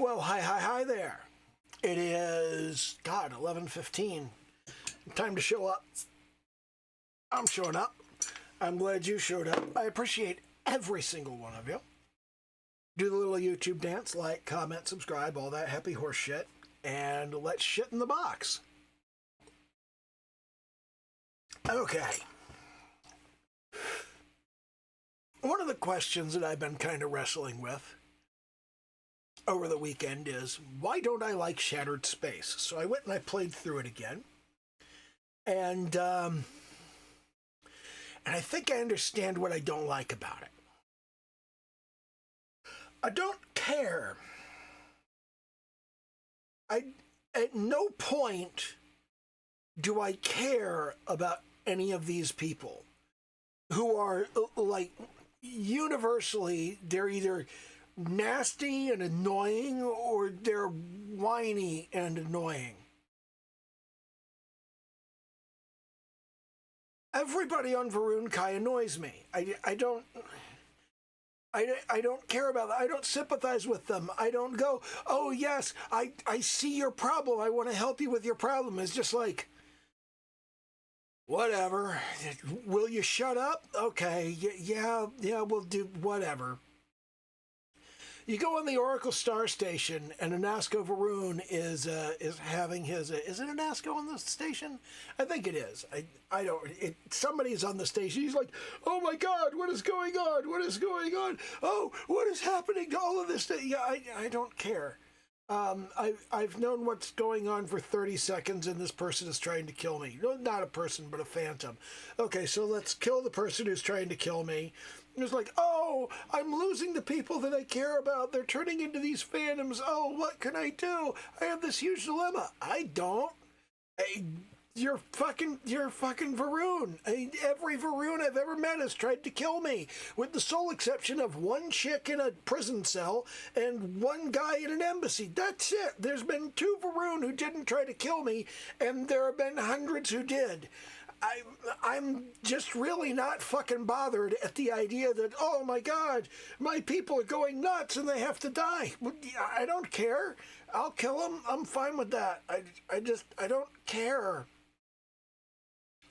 Well, hi there. It is, God, 11:15. Time to show up. I'm showing up. I'm glad you showed up. I appreciate every single one of you. Do the little YouTube dance, like, comment, subscribe, all that happy horse shit, and let's shit in the box. Okay. One of the questions that I've been kind of wrestling with over the weekend is, why don't I like Shattered Space? So I went and I played through it again. And I think I understand what I don't like about it. I don't care. At no point do I care about any of these people who are, like, universally, they're either nasty and annoying or they're whiny and annoying. Everybody on Varun Kai annoys me. I don't care about that. I don't sympathize with them. I don't go, oh yes, I see your problem. I want to help you with your problem. It's just like, whatever. Will you shut up? Okay. Yeah, we'll do whatever. You go on the Oracle Star Station, and Anasco Varun is having his. Is it Anasco on the station? I think it is. I don't. Somebody's on the station. He's like, oh my God, what is going on? What is going on? Oh, what is happening to all of this? Yeah, I don't care. I've known what's going on for 30 seconds, and this person is trying to kill me. No, not a person, but a phantom. Okay, so let's kill the person who's trying to kill me. It's like, oh, I'm losing the people that I care about. They're turning into these phantoms. Oh, what can I do? I have this huge dilemma. I don't. You're fucking Varun. Every Varun I've ever met has tried to kill me, with the sole exception of one chick in a prison cell and one guy in an embassy. That's it. There's been 2 Varun who didn't try to kill me, and there have been hundreds who did. I'm just really not fucking bothered at the idea that, oh my God, my people are going nuts and they have to die. I don't care. I'll kill them. I'm fine with that. I don't care.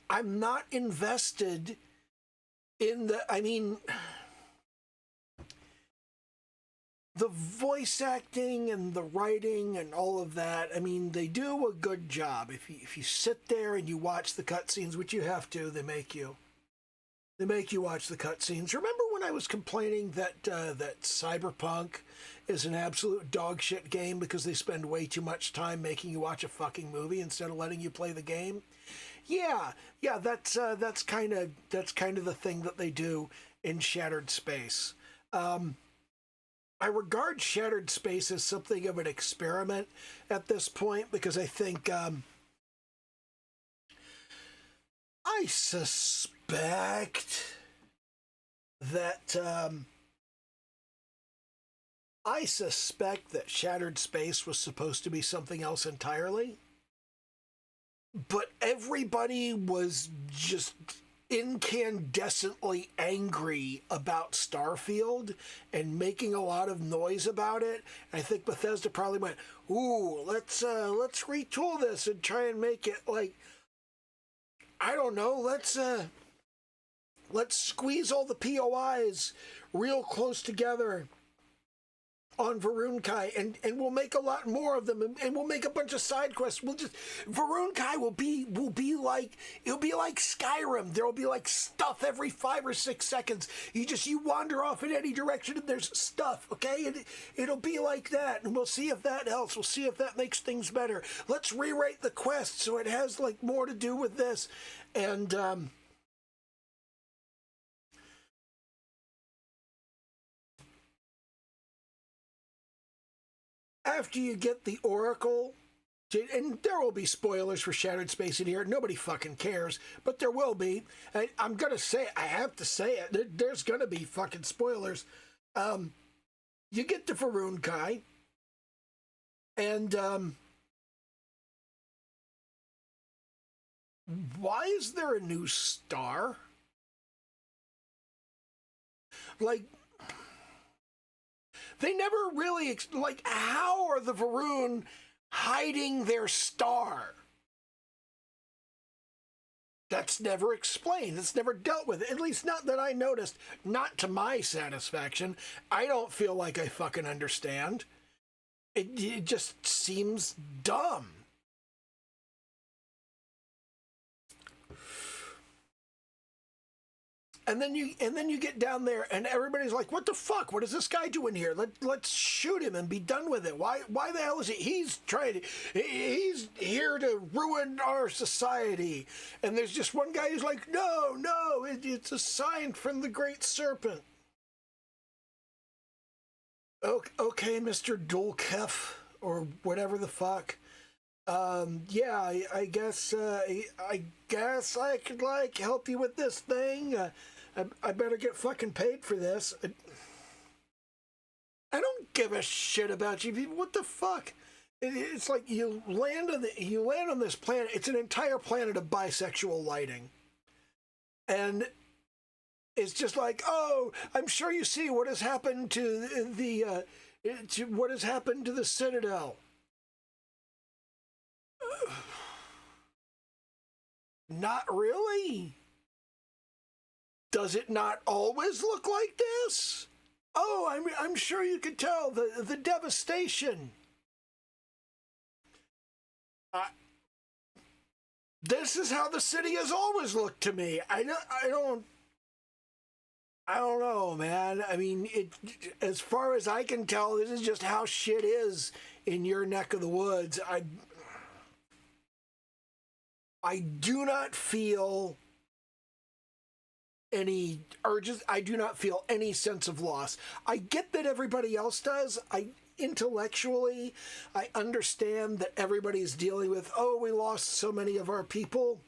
I'm not invested in the voice acting and the writing and all of that. I mean, they do a good job. If you sit there and you watch the cutscenes, which you have to, they make you watch the cutscenes. Remember when I was complaining that Cyberpunk is an absolute dog shit game because they spend way too much time making you watch a fucking movie instead of letting you play the game? Yeah, that's kind of the thing that they do in Shattered Space. I regard Shattered Space as something of an experiment at this point, because I think I suspect that Shattered Space was supposed to be something else entirely, but everybody was just incandescently angry about Starfield and making a lot of noise about it. I think Bethesda probably went, ooh, let's retool this and try and make it like, I don't know, let's squeeze all the POIs real close together on Varun Kai, and we'll make a lot more of them, and we'll make a bunch of side quests. Varun Kai will be like, it'll be like Skyrim. There'll be like stuff every 5 or 6 seconds. You wander off in any direction and there's stuff, okay? And it'll be like that, and we'll see if that helps. We'll see if that makes things better. Let's rewrite the quest so it has like more to do with this. And after you get the Oracle, and there will be spoilers for Shattered Space in here. Nobody fucking cares, but there will be. I'm going to say, I have to say it. There's going to be fucking spoilers. You get to Varun Kai, and why is there a new star? Like, They never really, like, how are the Varun hiding their star? That's never explained. It's never dealt with. At least not that I noticed. Not to my satisfaction. I don't feel like I fucking understand. It just seems dumb. And then you get down there and everybody's like, what the fuck? What is this guy doing here? Let's shoot him and be done with it. Why the hell is he? He's here to ruin our society. And there's just one guy who's like, no, it's a sign from the Great Serpent. Okay, Mr. Dulkef, or whatever the fuck. Yeah, I guess I could, like, help you with this thing. I better get fucking paid for this. I don't give a shit about you people. What the fuck? It's like you land on this planet. It's an entire planet of bisexual lighting, and it's just like, oh, I'm sure you see what has happened to the Citadel. Not really. Does it not always look like this? Oh, I'm sure you could tell the devastation. This is how the city has always looked to me. I don't know, man. I mean, as far as I can tell, this is just how shit is in your neck of the woods. I do not feel any urges. I do not feel any sense of loss. I get that everybody else does. Intellectually, I understand that everybody's dealing with, oh, we lost so many of our people.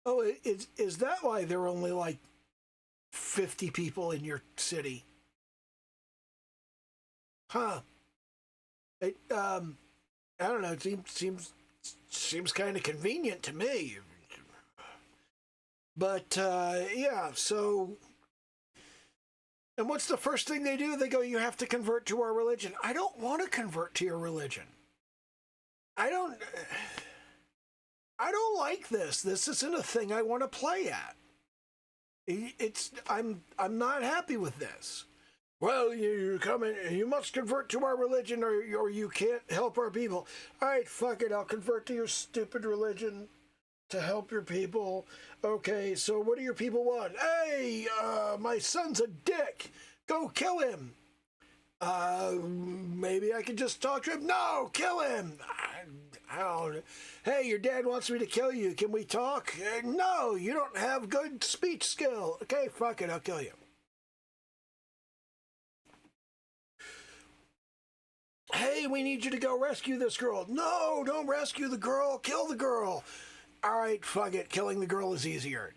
Oh, is that why there are only like 50 people in your city? Huh. I don't know. It seems kind of convenient to me. But, yeah, so... And what's the first thing they do? They go, you have to convert to our religion. I don't want to convert to your religion. I don't like this. This isn't a thing I want to play at. I'm not happy with this. Well, you come in, you must convert to our religion or you can't help our people. All right, fuck it, I'll convert to your stupid religion to help your people. Okay, so what do your people want? Hey, my son's a dick. Go kill him. Maybe I can just talk to him. No, kill him. I don't. Hey, your dad wants me to kill you. Can we talk? No, you don't have good speech skill. Okay, fuck it, I'll kill you. Hey, we need you to go rescue this girl. No, don't rescue the girl. Kill the girl. All right, fuck it. Killing the girl is easier.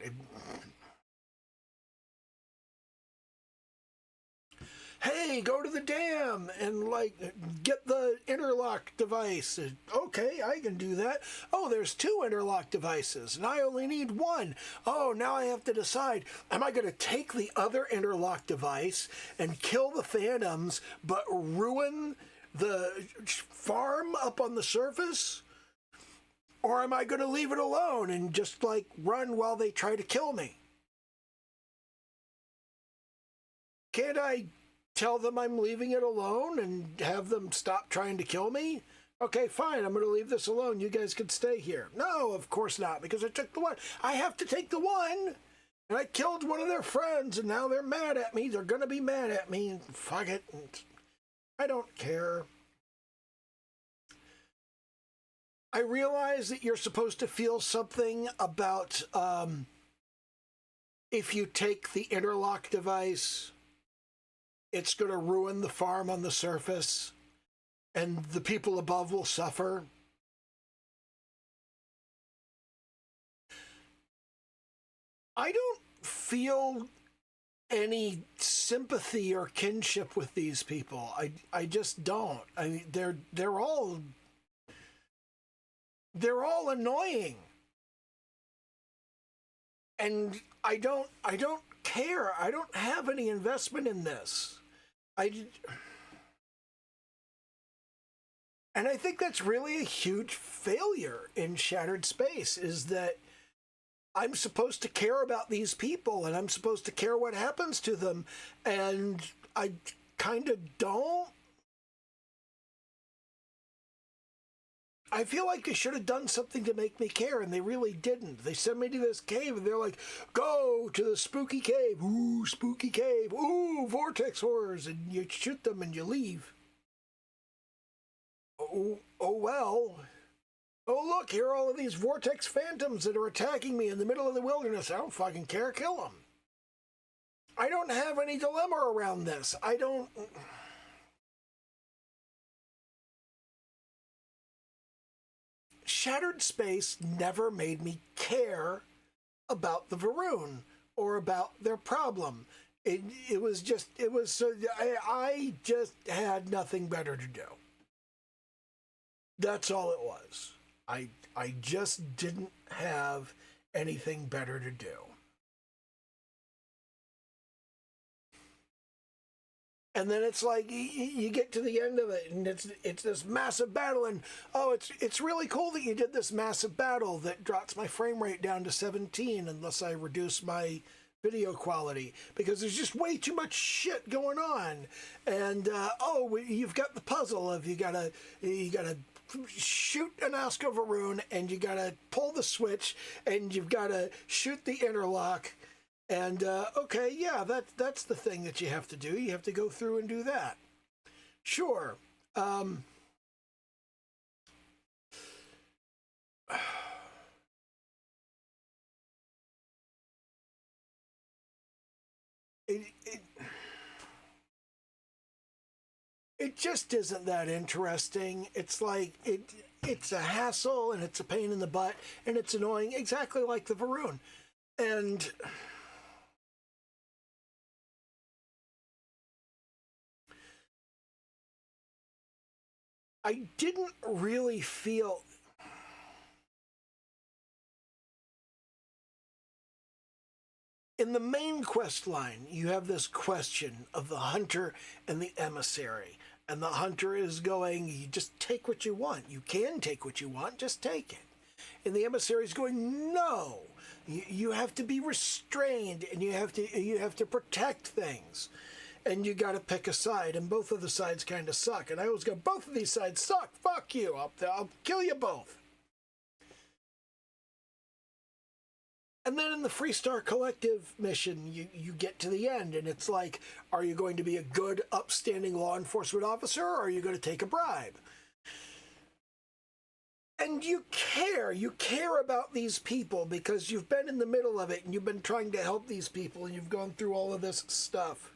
Hey, go to the dam and, like, get the interlock device. Okay, I can do that. Oh, there's 2 interlock devices, and I only need 1. Oh, now I have to decide, am I going to take the other interlock device and kill the phantoms, but ruin the farm up on the surface? Or am I going to leave it alone and just, like, run while they try to kill me? Can't I tell them I'm leaving it alone and have them stop trying to kill me? Okay, fine, I'm going to leave this alone. You guys can stay here. No, of course not, because I took the 1. I have to take the 1, and I killed one of their friends, and now they're mad at me. They're going to be mad at me. Fuck it. I don't care. I realize that you're supposed to feel something about if you take the interlock device, it's going to ruin the farm on the surface, and the people above will suffer. I don't feel any sympathy or kinship with these people. I just don't. I mean, they're all annoying, and I don't care. I don't have any investment in this. I did, and I think that's really a huge failure in Shattered Space, is that I'm supposed to care about these people and I'm supposed to care what happens to them, and I kind of don't. I feel like they should have done something to make me care, and they really didn't. They sent me to this cave, and they're like, go to the spooky cave. Ooh, spooky cave. Ooh, vortex horrors. And you shoot them and you leave. Oh well. Oh, look, here are all of these vortex phantoms that are attacking me in the middle of the wilderness. I don't fucking care. Kill them. I don't have any dilemma around this. I don't... Shattered Space never made me care about the Varun or about their problem. It was just, it was so, I just had nothing better to do. That's all it was. I just didn't have anything better to do. And then it's like you get to the end of it, and it's this massive battle, and oh, it's really cool that you did this massive battle that drops my frame rate down to 17 unless I reduce my video quality, because there's just way too much shit going on. And oh, you've got the puzzle of you gotta shoot an Asco Varun, and you gotta pull the switch, and you've gotta shoot the interlock. And, okay, yeah, that's the thing that you have to do. You have to go through and do that. Sure. It just isn't that interesting. It's like, it's a hassle, and it's a pain in the butt, and it's annoying, exactly like the Varun. And... I didn't really feel... In the main quest line, you have this question of the hunter and the emissary. And the hunter is going, you just take what you want. You can take what you want, just take it. And the emissary is going, no. You have to be restrained, and you have to protect things. And you got to pick a side, and both of the sides kind of suck. And I always go, both of these sides suck. Fuck you. I'll kill you both. And then in the Freestar Collective mission, you get to the end, and it's like, are you going to be a good, upstanding law enforcement officer, or are you going to take a bribe? And you care about these people because you've been in the middle of it, and you've been trying to help these people, and you've gone through all of this stuff.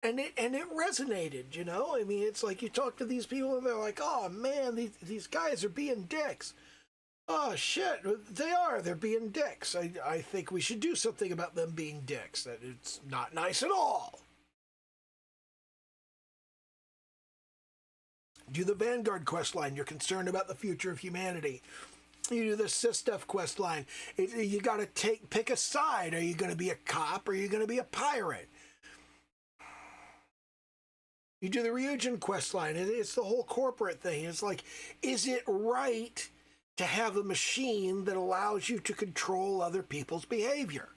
And it resonated, you know? I mean, it's like you talk to these people and they're like, oh man, these guys are being dicks. Oh shit, they're being dicks. I think we should do something about them being dicks. That it's not nice at all. Do the Vanguard questline, you're concerned about the future of humanity. You do the Sysdef questline, you gotta pick a side. Are you gonna be a cop or are you gonna be a pirate? You do the Ryujin questline, it's the whole corporate thing. It's like, is it right to have a machine that allows you to control other people's behavior?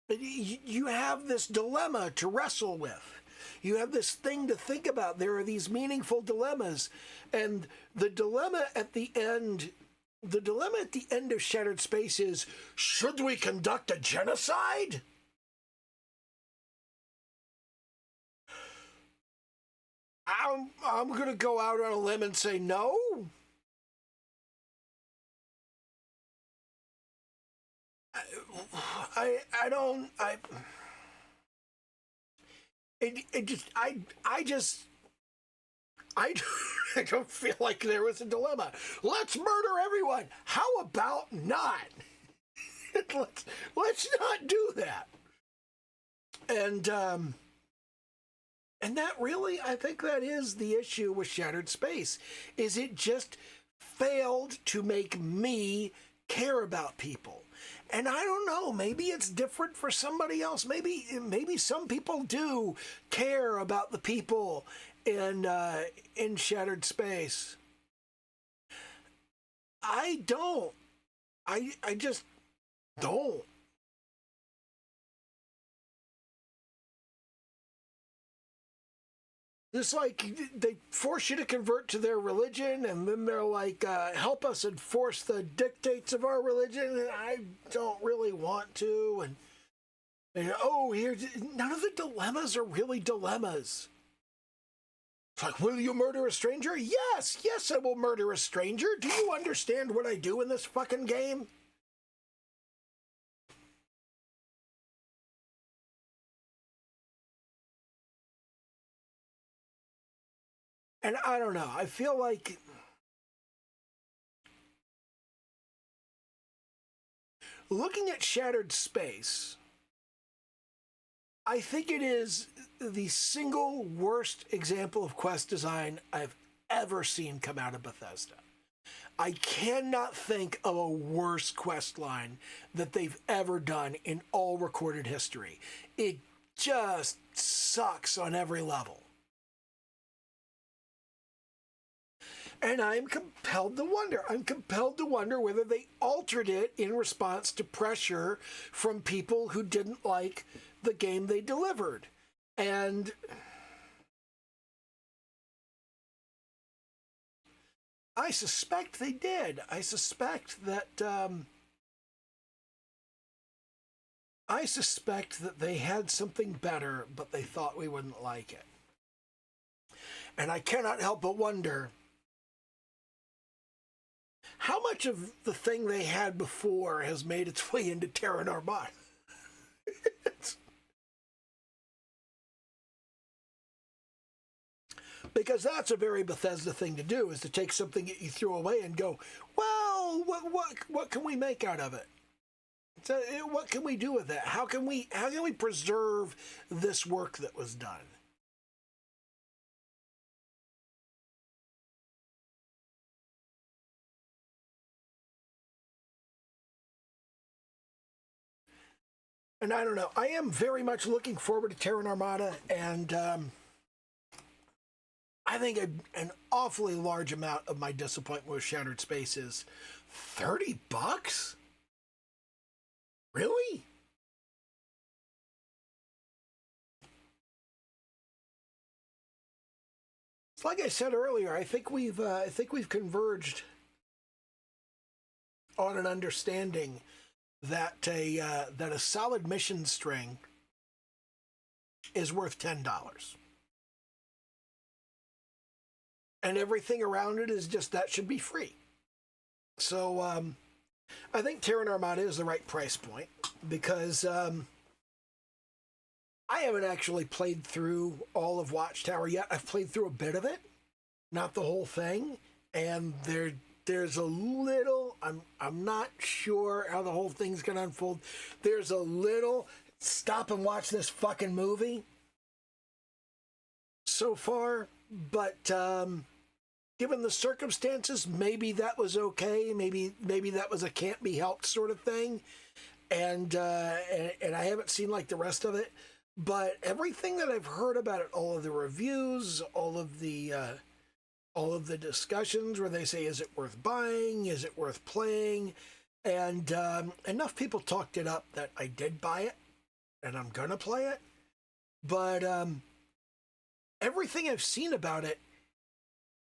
You have this dilemma to wrestle with. You have this thing to think about. There are these meaningful dilemmas. And the dilemma at the end of Shattered Space is, should we conduct a genocide? I'm going to go out on a limb and say no. I don't feel like there was a dilemma. Let's murder everyone. How about not? let's not do that. And that really, I think that is the issue with Shattered Space, is it just failed to make me care about people. And I don't know, maybe it's different for somebody else. Maybe some people do care about the people in Shattered Space. I don't. I just don't. It's like they force you to convert to their religion, and then they're like, help us enforce the dictates of our religion, and I don't really want to. And oh, here's none of the dilemmas are really dilemmas. It's like, will you murder a stranger? Yes, I will murder a stranger. Do you understand what I do in this fucking game? And I don't know. I feel like looking at Shattered Space, I think it is the single worst example of quest design I've ever seen come out of Bethesda. I cannot think of a worse quest line that they've ever done in all recorded history. It just sucks on every level. And I'm compelled to wonder. I'm compelled to wonder whether they altered it in response to pressure from people who didn't like the game they delivered. And I suspect they did. I suspect that they had something better, but they thought we wouldn't like it. And I cannot help but wonder how much of the thing they had before has made its way into Terran Armada. Because that's a very Bethesda thing to do, is to take something that you threw away and go, well, what can we make out of it? So, what can we do with it? How can we preserve this work that was done? And I don't know. I am very much looking forward to Terran Armada, and I think an awfully large amount of my disappointment with Shattered Space is $30? Really? It's like I said earlier. I think we've converged on an understanding that a solid mission string is worth $10. And everything around it is just, that should be free. So I think Terran Armada is the right price point, because I haven't actually played through all of Watchtower yet. I've played through a bit of it, not the whole thing, and there's a little, I'm not sure how the whole thing's going to unfold. There's a little stop and watch this fucking movie so far, but given the circumstances, maybe that was okay. Maybe that was a can't be helped sort of thing. And I haven't seen like the rest of it, but everything that I've heard about it, all of the reviews, all of the discussions where they say, is it worth buying? Is it worth playing? And enough people talked it up that I did buy it, and I'm gonna play it. But everything I've seen about it,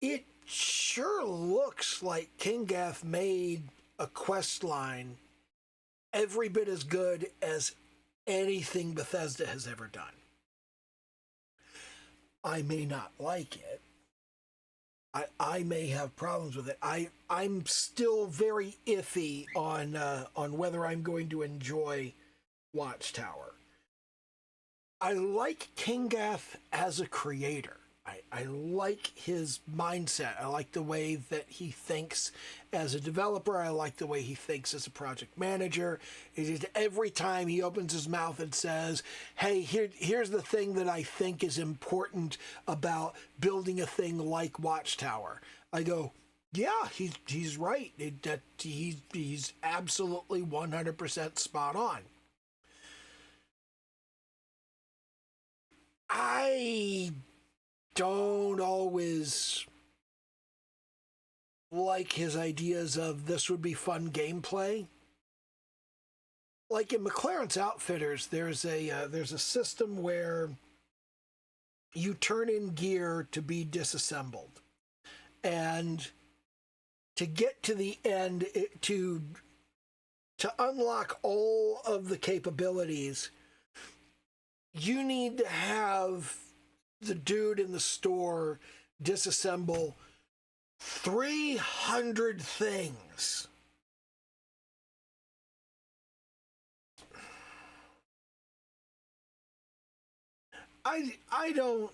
it sure looks like Kingath made a quest line every bit as good as anything Bethesda has ever done. I may not like it. I may have problems with it. I'm still very iffy on whether I'm going to enjoy Watchtower. I like Kingath as a creator. I like his mindset. I like the way that he thinks as a developer. I like the way he thinks as a project manager. It is every time he opens his mouth and says, hey, here's the thing that I think is important about building a thing like Watchtower. I go, Yeah, he's right. He's absolutely 100% spot on. I don't always like his ideas of this would be fun gameplay. Like in McLaren's Outfitters, there's a system where you turn in gear to be disassembled, and to get to the end, to unlock all of the capabilities, you need to have the dude in the store disassemble 300 things. I don't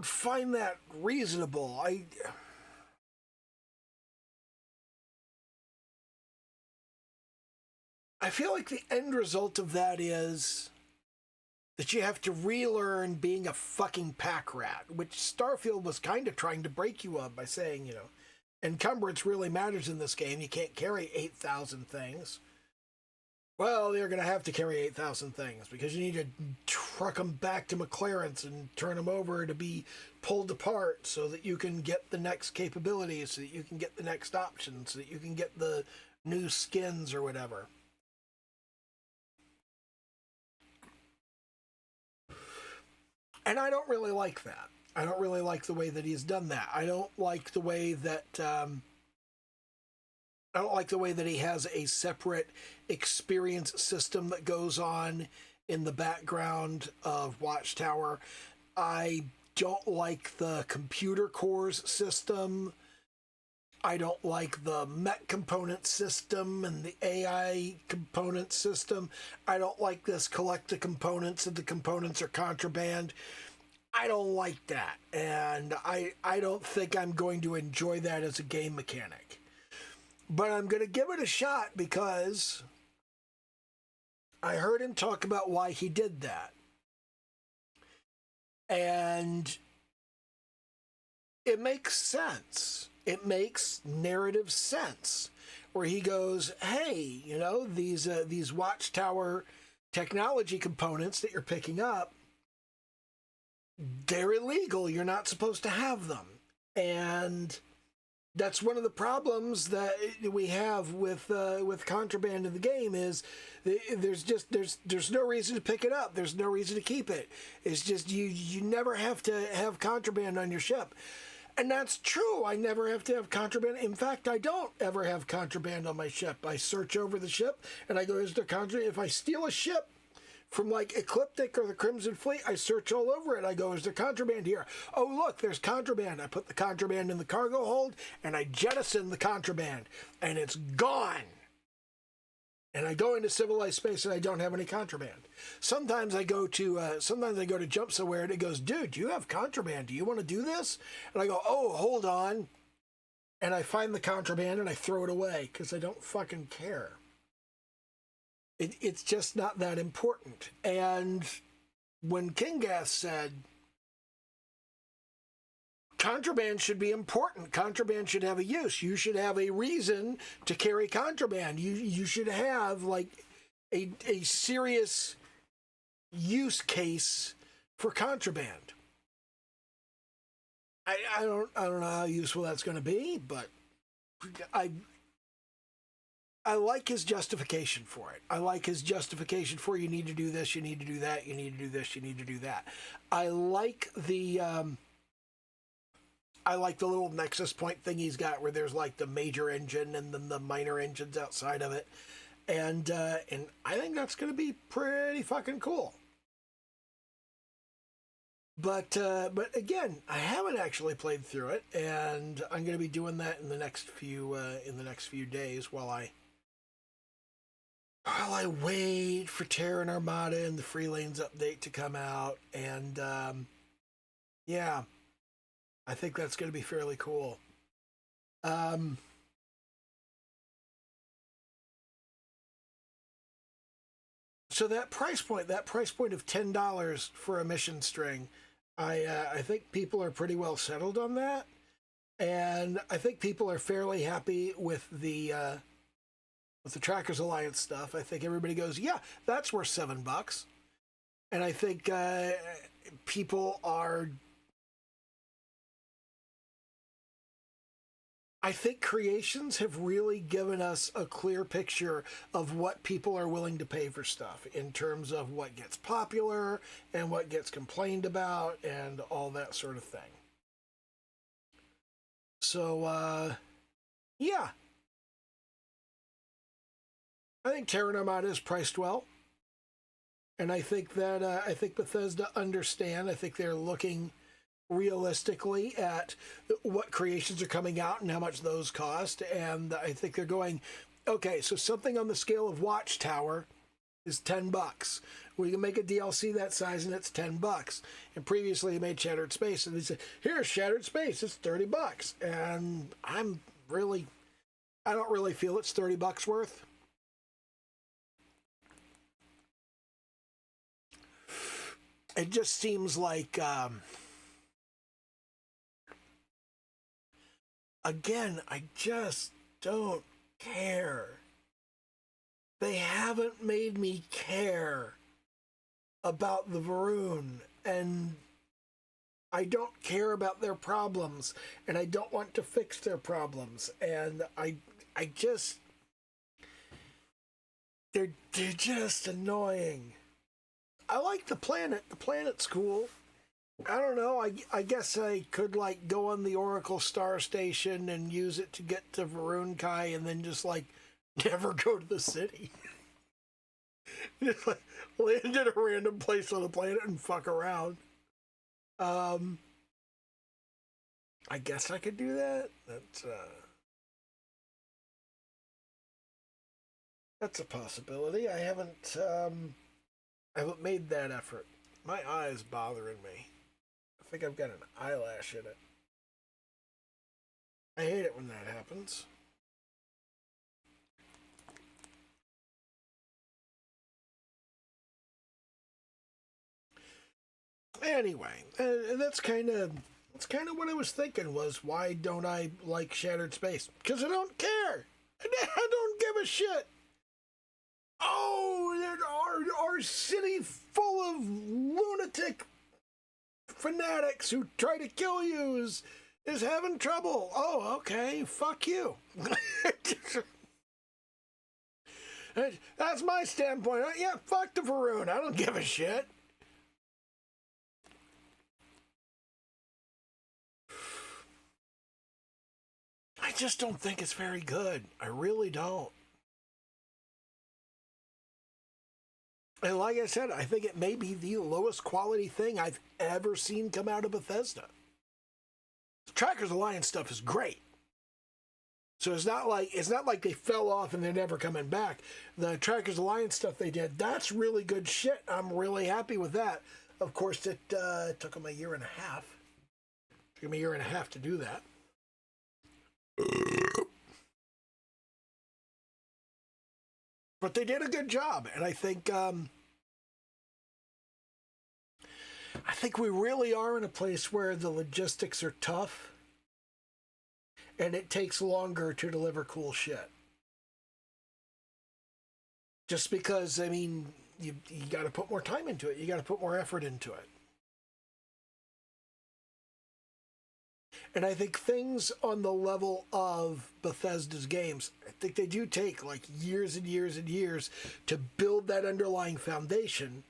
find that reasonable. I feel like the end result of that is that you have to relearn being a fucking pack rat, which Starfield was kind of trying to break you of by saying, encumbrance really matters in this game. You can't carry 8,000 things. Well, you're going to have to carry 8,000 things because you need to truck them back to McLaren's and turn them over to be pulled apart so that you can get the next capabilities, so that you can get the next options, so that you can get the new skins or whatever. And I don't really like that. I don't really like the way that he's done that. I don't like the way that he has a separate experience system that goes on in the background of Watchtower. I don't like the computer cores system. I don't like the mech component system and the AI component system. I don't like this collect the components and the components are contraband. I don't like that. And I don't think I'm going to enjoy that as a game mechanic. But I'm going to give it a shot because I heard him talk about why he did that. And it makes sense. It makes narrative sense. Where he goes, hey, these Watchtower technology components that you're picking up, they're illegal. You're not supposed to have them. And that's one of the problems that we have with contraband in the game is there's no reason to pick it up. There's no reason to keep it. It's just you never have to have contraband on your ship. And that's true. I never have to have contraband. In fact, I don't ever have contraband on my ship. I search over the ship and I go, is there contraband? If I steal a ship from like Ecliptic or the Crimson Fleet, I search all over it. I go, is there contraband here? Oh, look, there's contraband. I put the contraband in the cargo hold and I jettison the contraband and it's gone. And I go into civilized space and I don't have any contraband. Sometimes I go to jump somewhere and it goes, dude, you have contraband. Do you want to do this? And I go, oh, hold on. And I find the contraband and I throw it away because I don't fucking care. It's just not that important. And when Kingath said, contraband should be important. Contraband should have a use. You should have a reason to carry contraband. You should have like a serious use case for contraband. I don't know how useful that's going to be, but I like his justification for it. I like his justification for you need to do this, you need to do that, you need to do this, you need to do that. I like the little nexus point thing he's got where there's like the major engine and then the minor engines outside of it. And I think that's going to be pretty fucking cool. But again, I haven't actually played through it, and I'm going to be doing that in the next few days while I wait for Terran Armada and the Free Lanes update to come out. And yeah, I think that's going to be fairly cool. So that price point of $10 for a mission string, I think people are pretty well settled on that. And I think people are fairly happy with the Trackers Alliance stuff. I think everybody goes, yeah, that's worth $7. And I think people are... I think Creations have really given us a clear picture of what people are willing to pay for stuff in terms of what gets popular and what gets complained about and all that sort of thing. So, yeah. I think Terran Armada is priced well. And I think that, I think Bethesda understand. I think they're looking realistically at what creations are coming out and how much those cost. And I think they're going, okay, so something on the scale of Watchtower is $10. We can make a DLC that size and it's $10. And previously they made Shattered Space and they said, here's Shattered Space, it's $30. And I don't really feel it's $30 worth. It just seems like, again, I just don't care. They haven't made me care about the Varun, and I don't care about their problems, and I don't want to fix their problems, and I just... They're just annoying. I like the planet. The planet's cool. I don't know. I guess I could, like, go on the Oracle Star Station and use it to get to Varun Kai and then just, like, never go to the city. Just, like, land at a random place on the planet and fuck around. I guess I could do that. That's a possibility. I haven't made that effort. My eye's bothering me. I think I've got an eyelash in it. I hate it when that happens. Anyway, that's kind of what I was thinking was, why don't I like Shattered Space? Because I don't care. I don't give a shit. Oh, our city full of lunatic fanatics who try to kill you is having trouble. Oh, okay, fuck you. That's my standpoint. Yeah, fuck the Varun. I don't give a shit. I just don't think it's very good. I really don't. And like I said, I think it may be the lowest quality thing I've ever seen come out of Bethesda. The Trackers Alliance stuff is great. So it's not like they fell off and they're never coming back. The Trackers Alliance stuff they did, that's really good shit. I'm really happy with that. Of course, it took them a year and a half. It took them a year and a half to do that. But they did a good job, and I think we really are in a place where the logistics are tough, and it takes longer to deliver cool shit. Just because, I mean, you got to put more time into it. You got to put more effort into it. And I think things on the level of Bethesda's games, I think they do take like years and years and years to build that underlying foundation.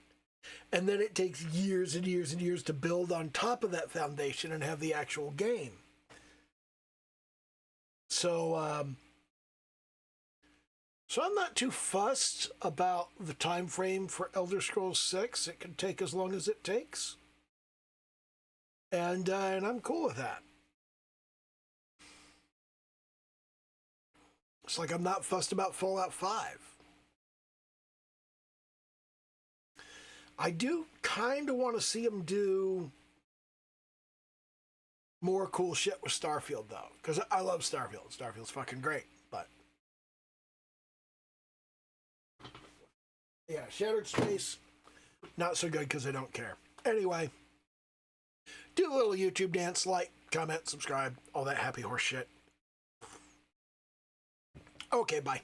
And then it takes years and years and years to build on top of that foundation and have the actual game. So I'm not too fussed about the time frame for Elder Scrolls 6. It can take as long as it takes. And I'm cool with that. It's like I'm not fussed about Fallout 5. I do kind of want to see them do more cool shit with Starfield, though. Because I love Starfield. Starfield's fucking great. But yeah, Shattered Space, not so good because I don't care. Anyway, do a little YouTube dance, like, comment, subscribe, all that happy horse shit. Okay, bye.